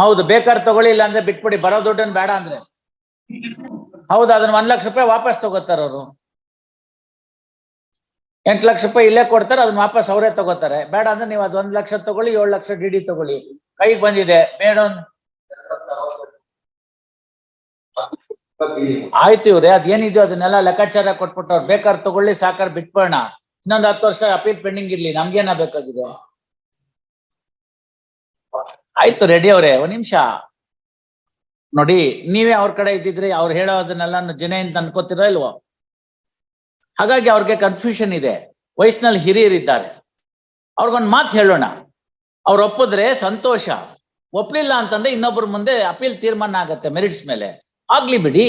ಹೌದು, ಬೇಕಾದ್ರೆ ತಗೊಳ್ಳಿ, ಇಲ್ಲ ಅಂದ್ರೆ ಬಿಟ್ಬಿಡಿ. ಬರೋ ದುಡ್ಡನ್ನು ಬೇಡ ಅಂದ್ರೆ ಹೌದು, ಅದನ್ನ 1 ಲಕ್ಷ ರೂಪಾಯಿ ವಾಪಸ್ ತಗೋತಾರ ಅವರು. 8 ಲಕ್ಷ ರೂಪಾಯಿ ಇಲ್ಲೇ ಕೊಡ್ತಾರೆ, ಅದನ್ನ ವಾಪಸ್ ಅವರೇ ತಗೋತಾರೆ. ಬೇಡ ಅಂದ್ರೆ ನೀವು ಅದ್ 1 ಲಕ್ಷ ತಗೊಳ್ಳಿ, 7 ಲಕ್ಷ ಡಿ ತಗೊಳ್ಳಿ. ಕೈಗೆ ಬಂದಿದೆ ಮೇಡಮ್. ಆಯ್ತು ಇವ್ರೆ, ಅದೇನಿದೆಯೋ ಅದನ್ನೆಲ್ಲ ಲೆಕ್ಕಾಚಾರ ಕೊಟ್ಬಿಟ್ಟು ಅವ್ರು ಬೇಕಾದ್ರೆ ತಗೊಳ್ಳಿ, ಸಾಕಾರ ಬಿಟ್ಬೋಣ. ಇನ್ನೊಂದು 10 ವರ್ಷ ಅಪೀಲ್ ಪೆಂಡಿಂಗ್ ಇರ್ಲಿ, ನಮ್ಗೇನ ಬೇಕಾಗಿದೆ. ಆಯ್ತು ರೆಡ್ಡಿ ಅವ್ರೆ, ಒಂದ್ ನಿಮಿಷ ನೋಡಿ. ನೀವೇ ಅವ್ರ ಕಡೆ ಇದ್ದಿದ್ರೆ ಅವ್ರು ಹೇಳೋದನ್ನೆಲ್ಲ ಜನ ಅಂತ ಅನ್ಕೋತಿರೋ ಇಲ್ವೋ? ಹಾಗಾಗಿ ಅವ್ರಿಗೆ ಕನ್ಫ್ಯೂಷನ್ ಇದೆ. ವಯಸ್ಸಿನಲ್ಲಿ ಹಿರಿಯರಿದ್ದಾರೆ, ಅವ್ರಿಗೊಂದ್ ಮಾತು ಹೇಳೋಣ. ಅವ್ರು ಒಪ್ಪಿದ್ರೆ ಸಂತೋಷ, ಒಪ್ಲಿಲ್ಲ ಅಂತಂದ್ರೆ ಇನ್ನೊಬ್ಬರ ಮುಂದೆ ಅಪೀಲ್ ತೀರ್ಮಾನ ಆಗತ್ತೆ ಮೆರಿಟ್ಸ್ ಮೇಲೆ. ಆಗ್ಲಿ ಬಿಡಿ.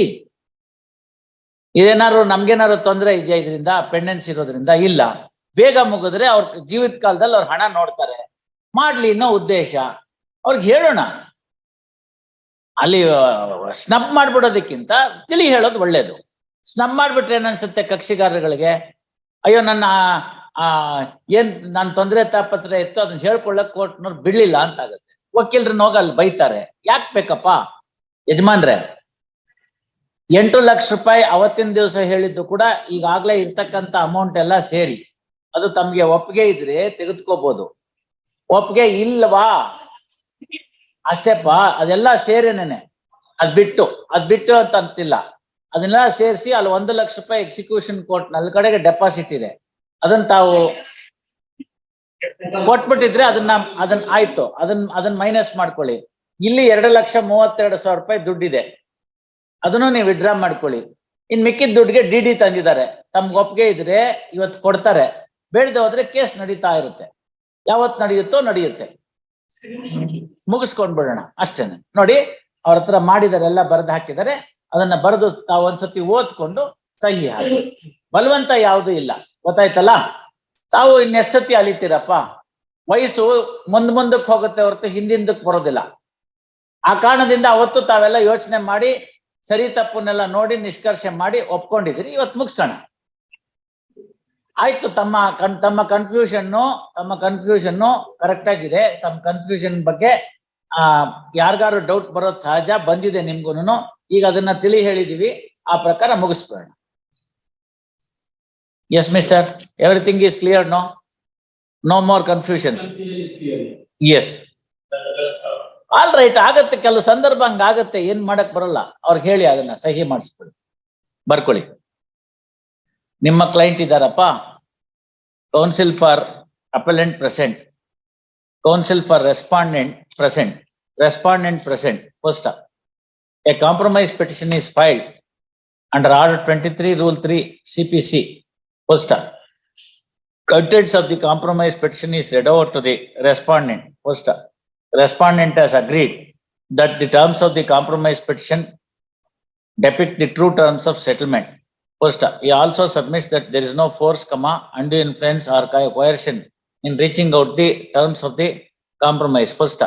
ಇದೇನಾದ್ರು ನಮ್ಗೇನಾದ್ರು ತೊಂದರೆ ಇದೆಯಾ ಇದರಿಂದ? ಪೆಂಡೆನ್ಸ್ ಇರೋದ್ರಿಂದ ಇಲ್ಲ. ಬೇಗ ಮುಗಿದ್ರೆ ಅವ್ರ ಜೀವಿತ ಕಾಲದಲ್ಲಿ ಅವ್ರ ಹಣ ನೋಡ್ತಾರೆ, ಮಾಡ್ಲಿ ಅನ್ನೋ ಉದ್ದೇಶ. ಅವ್ರಿಗೆ ಹೇಳೋಣ. ಅಲ್ಲಿ ಸ್ನಬ್ ಮಾಡ್ಬಿಡೋದಕ್ಕಿಂತ ತಿಳಿ ಹೇಳೋದು ಒಳ್ಳೇದು. ಸ್ನಬ್ ಮಾಡ್ಬಿಟ್ರೆ ಏನನ್ಸುತ್ತೆ ಕಕ್ಷಿಗಾರಗಳಿಗೆ? ಅಯ್ಯೋ, ನನ್ನ ಏನ್ ನನ್ ತೊಂದರೆ ತಾಪತ್ರ ಇತ್ತು ಅದನ್ನ ಹೇಳ್ಕೊಳ್ಳಕ್ ಕೋರ್ಟ್ನವ್ರು ಬಿಡ್ಲಿಲ್ಲ ಅಂತ ಆಗುತ್ತೆ. ವಕೀಲರನ್ನ ಹೋಗಿ ಅಲ್ಲಿ ಬೈತಾರೆ. ಯಾಕೆ ಬೇಕಪ್ಪ ಯಜಮಾನ್ರೆ? 8 ಲಕ್ಷ ರೂಪಾಯಿ ಅವತ್ತಿನ ದಿವಸ ಹೇಳಿದ್ದು ಕೂಡ ಈಗಾಗ್ಲೇ ಇರ್ತಕ್ಕಂಥ ಅಮೌಂಟ್ ಎಲ್ಲ ಸೇರಿ, ಅದು ತಮ್ಗೆ ಒಪ್ಪಿಗೆ ಇದ್ರೆ ತೆಗೆದುಕೋಬಹುದು. ಒಪ್ಪಿಗೆ ಇಲ್ವಾ ಅಷ್ಟೇಪ್ಪ, ಅದೆಲ್ಲ ಸೇರೇನೇನೆ. ಅದ್ ಬಿಟ್ಟು ಅಂತ ಅಂತಿಲ್ಲ. ಅದನ್ನೆಲ್ಲ ಸೇರಿಸಿ ಅಲ್ಲಿ 1 ಲಕ್ಷ ರೂಪಾಯಿ ಎಕ್ಸಿಕ್ಯೂಷನ್ ಕೋರ್ಟ್ ನಲ್ಲಿ ಕಡೆಗೆ ಡೆಪಾಸಿಟ್ ಇದೆ. ಅದನ್ನ ತಾವು ಕೊಟ್ಬಿಟ್ಟಿದ್ರೆ ಅದನ್ನ ಆಯ್ತು, ಅದನ್ನ ಮೈನಸ್ ಮಾಡ್ಕೊಳ್ಳಿ. ಇಲ್ಲಿ 2,32,000 ರೂಪಾಯಿ ದುಡ್ಡಿದೆ, ಅದನ್ನು ನೀವು ವಿಡ್ರಾ ಮಾಡ್ಕೊಳ್ಳಿ. ಇನ್ ಮಿಕ್ಕಿದ ದುಡ್ಡಿಗೆ ಡಿ ತಂದಿದ್ದಾರೆ. ತಮ್ಗೆ ಒಪ್ಪಿಗೆ ಇದ್ರೆ ಇವತ್ತು ಕೊಡ್ತಾರೆ, ಬೇಡದೆ ಹೋದ್ರೆ ಕೇಸ್ ನಡೀತಾ ಇರುತ್ತೆ. ಯಾವತ್ ನಡೆಯುತ್ತೆ, ಮುಗಿಸ್ಕೊಂಡ್ ಬಿಡೋಣ ಅಷ್ಟೇನೆ. ನೋಡಿ, ಅವ್ರ ಹತ್ರ ಮಾಡಿದಾರೆ, ಎಲ್ಲ ಬರೆದು ಹಾಕಿದ್ದಾರೆ. ಅದನ್ನ ಬರೆದು ತಾವು ಒಂದ್ಸತಿ ಓದ್ಕೊಂಡು ಸಹಿ ಹಾಕಿ. ಬಲವಂತ ಯಾವುದು ಇಲ್ಲ, ಗೊತ್ತಾಯ್ತಲ್ಲ? ತಾವು ಇನ್ನೆಷ್ಟತಿ ಅಲಿತೀರಪ್ಪ? ವಯಸ್ಸು ಮುಂದಕ್ಕೆ ಹೋಗುತ್ತೆ ಹೊರತು ಹಿಂದಿಂದಕ್ಕೆ ಬರೋದಿಲ್ಲ. ಆ ಕಾರಣದಿಂದ ಅವತ್ತು ತಾವೆಲ್ಲ ಯೋಚನೆ ಮಾಡಿ ಸರಿ ತಪ್ಪನ್ನೆಲ್ಲ ನೋಡಿ ನಿಷ್ಕರ್ಷೆ ಮಾಡಿ ಒಪ್ಕೊಂಡಿದ್ದೀರಿ. ಇವತ್ತು ಮುಗಿಸೋಣ. ಆಯ್ತು, ತಮ್ಮ ಕನ್ಫ್ಯೂಷನ್ ಕರೆಕ್ಟ್ ಆಗಿದೆ. ತಮ್ಮ ಕನ್ಫ್ಯೂಷನ್ ಬಗ್ಗೆ ಯಾರಿಗಾರು ಡೌಟ್ ಬರೋದು ಸಹಜ, ಬಂದಿದೆ ನಿಮ್ಗೂನು. ಈಗ ಅದನ್ನ ತಿಳಿ ಹೇಳಿದೀವಿ, ಆ ಪ್ರಕಾರ ಮುಗಿಸ್ಬೇಡ. Yes mister, everything is clear? No more confusions? Yes, all right. ಆಗತ್ತೆ, ಕೆಲವು ಸಂದರ್ಭ ಹಂಗಾಗತ್ತೆ, ಏನ್ ಮಾಡಕ್ ಬರಲ್ಲ. ಅವ್ರಿಗೆ ಹೇಳಿ ಅದನ್ನ ಸಹಿ ಮಾಡಿಸ್ಕೊಳ್ಳಿ, ಬರ್ಕೊಳ್ಳಿ. ನಿಮ್ಮ ಕ್ಲೈಂಟ್ ಇದ್ದಾರಪ್ಪ. Counsel for appellant present, counsel for respondent present, respondent present. First, a compromise petition is filed under Order 23 Rule 3 CPC. First, contents of the compromise petition is read over to the respondent. First, respondent has agreed that the terms of the compromise petition depict the true terms of settlement. First, he also submits that there is no force, undue influence or coercion in reaching out the terms of the compromise. First,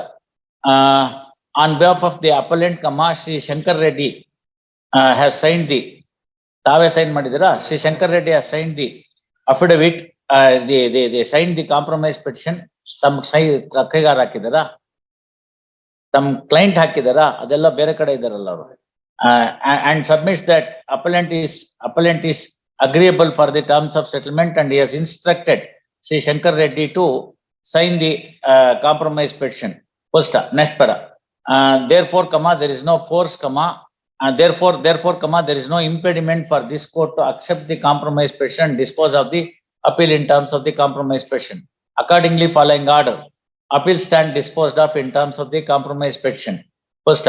on behalf of the appellant, Shri Shankar Reddy has signed the Tave sign madidira. Shri Shankar Reddy has signed the affidavit. They signed the compromise petition. Tam ಕೈಗಾರ ಹಾಕಿದಾರ, ತಮ್ಮ client ಹಾಕಿದಾರ, ಅದೆಲ್ಲ ಬೇರೆ ಕಡೆ ಇದಾರಲ್ಲ ಅವರು. And submits that appellant is agreeable for the terms of settlement and he has instructed Shri Shankar Reddy to sign the compromise petition. First, next para. Therefore, there is no force, therefore, there is no impediment for this court to accept the compromise petition and dispose of the appeal in terms of the compromise petition. Accordingly, following order, appeal stand disposed of in terms of the compromise petition. First,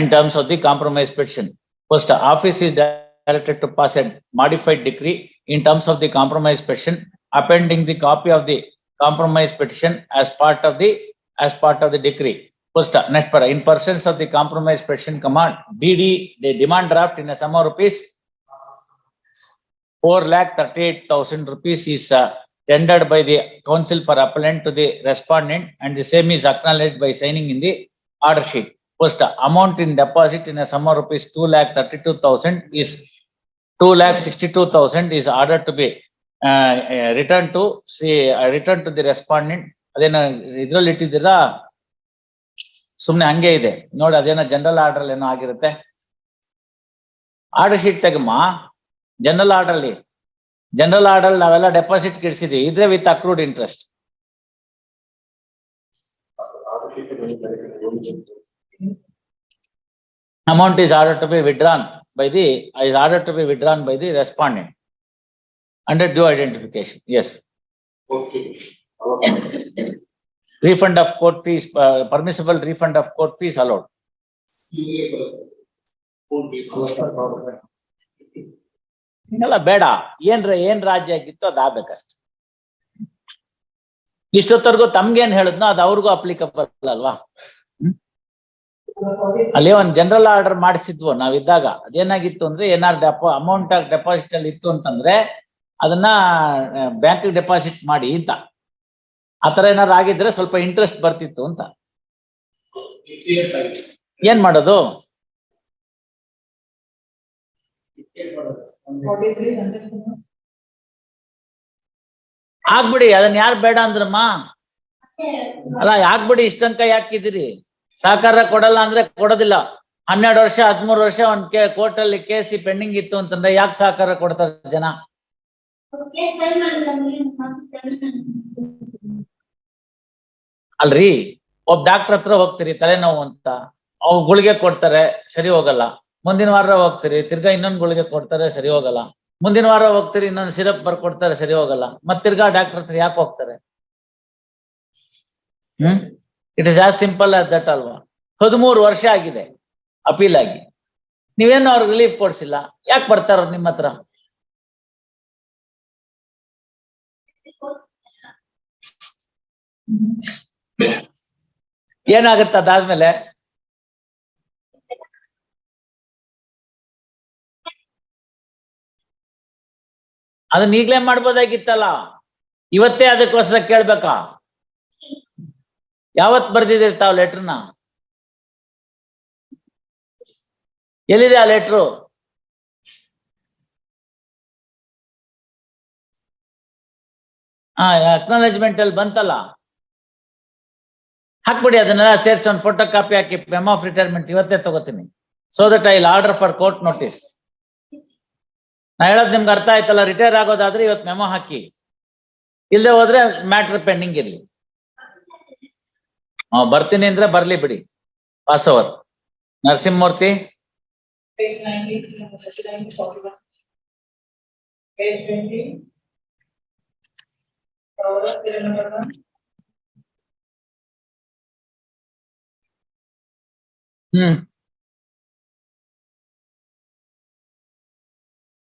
in terms of the compromise petition. First, office is directed to pass a modified decree in terms of the compromise petition, appending the copy of the compromise petition as part of the decree. First, next para. In pursuance of the compromise petition, DD, the demand draft in a sum of rupees 4,38,000 rupees is tendered by the counsel for appellant to the respondent, and the same is acknowledged by signing in the order sheet. First, amount in deposit in a sum of rupees 2,32,000 is 2,62,000 is ordered to be returned to the respondent. Adena idralli ittidira ಸುಮ್ನೆ ಹಂಗೆ ಇದೆ ನೋಡಿ, ಅದೇನೋ general order ಏನೋ ಆಗಿರುತ್ತೆ. Order sheet ತೆಗಮ್ಮ. General order ನಾವೆಲ್ಲ deposit ಇಡ್ಸಿದ್ವಿ, ಇದ್ರೆ with accrued interest. Amount is ordered to be withdrawn by the respondent under due identification. Yes. Okay. Refund of court fees, permissible refund of court fees allowed. ಎಲ್ಲ ಬೇಡ, ಏನ್ ರಾಜ್ಯ ಆಗಿತ್ತು ಅದು ಆಗ್ಬೇಕಷ್ಟೆ. ಇಷ್ಟೊತ್ತರ್ಗು ತಮ್ಗೇನ್ ಹೇಳಿದ್ನೋ ಅದು ಅವ್ರಿಗೂ ಅಪ್ಲಿಕಬಲ್ ಅಲ್ವಾ? ಅಲ್ಲಿ ಒಂದ್ ಜನರಲ್ ಆರ್ಡರ್ ಮಾಡಿಸಿದ್ವು ನಾವಿದ್ದಾಗ. ಅದೇನಾಗಿತ್ತು ಅಂದ್ರೆ ಏನಾದ್ರು ಅಮೌಂಟ್ ಡೆಪಾಸಿಟ್ ಅಲ್ಲಿ ಇತ್ತು ಅಂತಂದ್ರೆ ಅದನ್ನ ಬ್ಯಾಂಕ್ ಡೆಪಾಸಿಟ್ ಮಾಡಿ ಅಂತ, ಆತರ ಏನಾದ್ರು ಆಗಿದ್ರೆ ಸ್ವಲ್ಪ ಇಂಟ್ರೆಸ್ಟ್ ಬರ್ತಿತ್ತು ಅಂತ. ಏನ್ ಮಾಡೋದು? ಆಗ್ಬಿಡಿ, ಅದನ್ನ ಯಾರು ಬೇಡ ಅಂದ್ರಮ್ಮ. ಅಲ್ಲ ಆಗ್ಬಿಡಿ, ಇಷ್ಟಂಕ ಯಾಕಿದಿರಿ? ಸಹಕಾರ ಕೊಡಲ್ಲ ಅಂದ್ರೆ ಕೊಡೋದಿಲ್ಲ. 12 ವರ್ಷ 13 ವರ್ಷ ಒಂದ್ ಕೋರ್ಟ್ ಅಲ್ಲಿ ಕೇಸ್ ಪೆಂಡಿಂಗ್ ಇತ್ತು ಅಂತಂದ್ರೆ ಯಾಕೆ ಸಹಕಾರ ಕೊಡ್ತಾರೆ ಜನ? ಅಲ್ರಿ, ಒಬ್ಬ ಡಾಕ್ಟರ್ ಹತ್ರ ಹೋಗ್ತೀರಿ ತಲೆನೋವು ಅಂತ, ಅವ್ರು ಗುಳಿಗೆ ಕೊಡ್ತಾರೆ, ಸರಿ ಹೋಗಲ್ಲ. ಮುಂದಿನ ವಾರ ಹೋಗ್ತೀರಿ, ತಿರ್ಗಾ ಇನ್ನೊಂದ್ ಗುಳಿಗೆ ಕೊಡ್ತಾರೆ, ಸರಿ ಹೋಗಲ್ಲ. ಮುಂದಿನ ವಾರ ಹೋಗ್ತೀರಿ, ಇನ್ನೊಂದು ಸಿರಪ್ ಬರ್ಕೊಡ್ತಾರೆ, ಸರಿ ಹೋಗಲ್ಲ. ಮತ್ ತಿರ್ಗಾ ಡಾಕ್ಟರ್ ಹತ್ರ ಯಾಕೆ ಹೋಗ್ತಾರೆ? It is as simple as that ಅಲ್ವಾ? 13 ವರ್ಷ ಆಗಿದೆ ಅಪೀಲ್ ಆಗಿ, ನೀವೇನು ಅವ್ರಿಗೆ ರಿಲೀಫ್ ಕೊಡ್ಸಿಲ್ಲ, ಯಾಕೆ ಬರ್ತಾರ ನಿಮ್ಮ ಹತ್ರ? ಏನಾಗತ್ತ ಅದಾದ್ಮೇಲೆ? ಅದನ್ನ ಈಗ್ಲೇ ಮಾಡ್ಬೋದಾಗಿತ್ತಲ್ಲ, ಇವತ್ತೇ ಅದಕ್ಕೋಸ್ಕರ ಕೇಳ್ಬೇಕಾ? ಯಾವತ್ ಬರ್ದಿದ್ದೀರಿ ತಾವ್ ಲೆಟರ್ನ? ಎಲ್ಲಿದೆ ಆ ಲೆಟ್ರು? ಅಕ್ನಾಲೇಜ್ಮೆಂಟ್ ಅಲ್ಲಿ ಬಂತಲ್ಲ, ಹಾಕ್ಬಿಡಿ. ಅದನ್ನೆಲ್ಲ ಸೇರ್ಸಿ ಒಂದು ಫೋಟೋ ಕಾಪಿ ಹಾಕಿ ಮೆಮೋ ಆಫ್ ರಿಟೈರ್ಮೆಂಟ್ ಇವತ್ತೇ ತಗೋತೀನಿ. So that I will order for court notice. ನಾ ಹೇಳೋದು ನಿಮ್ಗೆ ಅರ್ಥ ಆಯ್ತಲ್ಲ? ರಿಟೈರ್ ಆಗೋದಾದ್ರೆ ಇವತ್ತು ಮೆಮೋ ಹಾಕಿ, ಇಲ್ಲದೆ ಹೋದ್ರೆ ಮ್ಯಾಟ್ರ್ ಪೆಂಡಿಂಗ್ ಇರ್ಲಿ. ಬರ್ತೀನಿ ಅಂದ್ರೆ ಬರ್ಲಿ ಬಿಡಿ. Pass over. Narasimhamurthy. Page 19, 41. Page 20. Serial number 1.